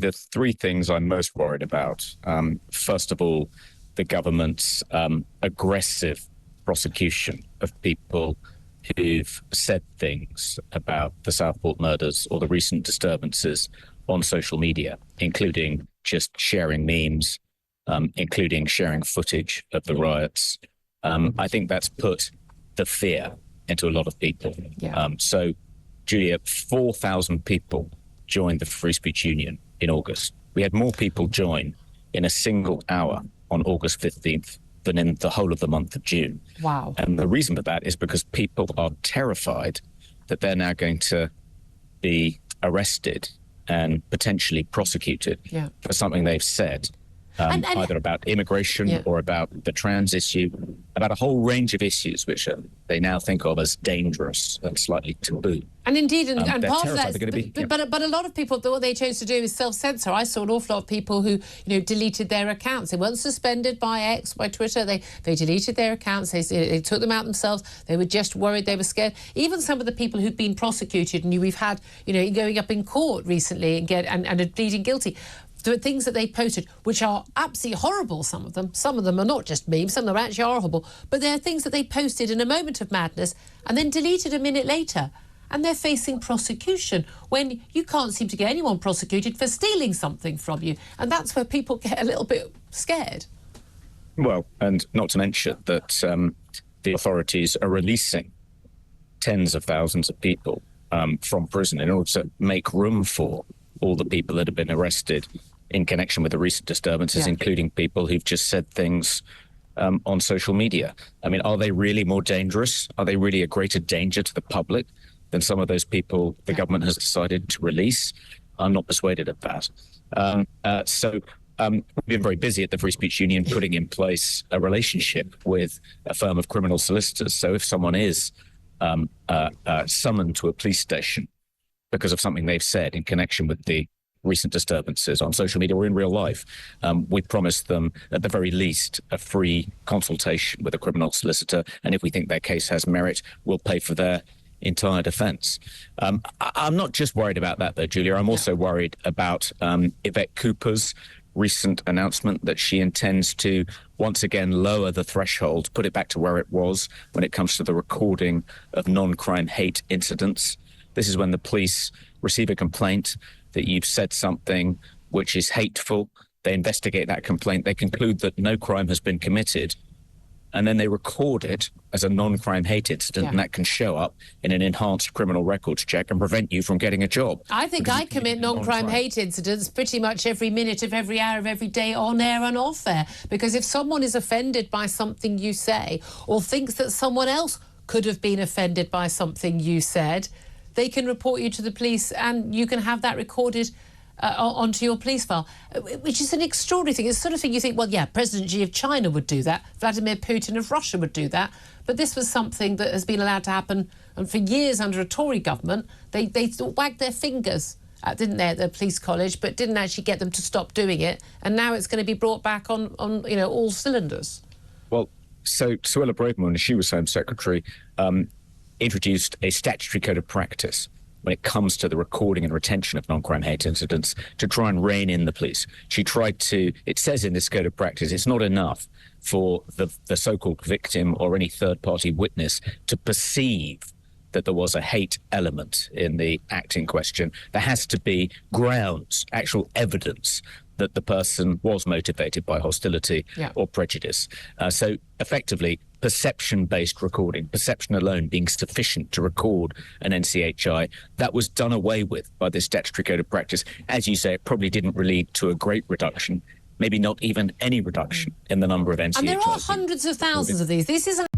the three things I'm most worried about. First of all, the government's aggressive prosecution of people who've said things about the Southport murders or the recent disturbances on social media, including just sharing memes, including sharing footage of the riots. I think that's put the fear into a lot of people. Yeah. So, Julia, 4,000 people joined the Free Speech Union in August. We had more people join in a single hour on August 15th than in the whole of the month of June. Wow. And the reason for that is because people are terrified that they're now going to be arrested and potentially prosecuted for something they've said, either about immigration or about the trans issue, about a whole range of issues which they now think of as dangerous and slightly taboo. And indeed, and part of that is, but a lot of people, what they chose to do is self-censor. I saw an awful lot of people who, deleted their accounts. They weren't suspended by X, by Twitter. They deleted their accounts. They took them out themselves. They were just worried. They were scared. Even some of the people who'd been prosecuted, and we've had, going up in court recently and are pleading guilty. The things that they posted, which are absolutely horrible, some of them are not just memes, some of them actually are horrible, but they're things that they posted in a moment of madness and then deleted a minute later. And they're facing prosecution when you can't seem to get anyone prosecuted for stealing something from you. And that's where people get a little bit scared. Well, and not to mention that the authorities are releasing tens of thousands of people from prison in order to make room for all the people that have been arrested in connection with the recent disturbances, including people who've just said things on social media. I mean, are they really more dangerous? Are they really a greater danger to the public than some of those people the government has decided to release? I'm not persuaded of that. So we've been very busy at the Free Speech Union putting in place a relationship with a firm of criminal solicitors. So if someone is summoned to a police station because of something they've said in connection with the recent disturbances on social media or in real life, we promised them, at the very least, a free consultation with a criminal solicitor. And if we think their case has merit, we'll pay for their entire defence. I'm not just worried about that, though, Julia. I'm also worried about Yvette Cooper's recent announcement that she intends to once again lower the threshold, put it back to where it was when it comes to the recording of non-crime hate incidents. This is when the police receive a complaint that you've said something which is hateful. They investigate that complaint. They conclude that no crime has been committed. And then they record it as a non-crime hate incident, and that can show up in an enhanced criminal records check and prevent you from getting a job. I think I commit non-crime hate incidents pretty much every minute of every hour of every day, on air and off air. Because if someone is offended by something you say, or thinks that someone else could have been offended by something you said, they can report you to the police and you can have that recorded onto your police file, which is an extraordinary thing. It's the sort of thing you think, well, yeah, President Xi of China would do that, Vladimir Putin of Russia would do that, but this was something that has been allowed to happen, and for years under a Tory government, they wagged their fingers, didn't they, at the police college, but didn't actually get them to stop doing it, and now it's going to be brought back on all cylinders. Well, so Suella Braverman, when she was Home Secretary, introduced a statutory code of practice when it comes to the recording and retention of non-crime hate incidents to try and rein in the police. She tried to, it says in this code of practice, it's not enough for the so-called victim or any third-party witness to perceive that there was a hate element in the act in question. There has to be grounds, actual evidence that the person was motivated by hostility or prejudice. So effectively, perception-based recording, perception alone being sufficient to record an NCHI, that was done away with by this statutory code of practice. As you say, it probably didn't lead to a great reduction, maybe not even any reduction in the number of NCHIs. And there are hundreds of thousands of these. This isn't...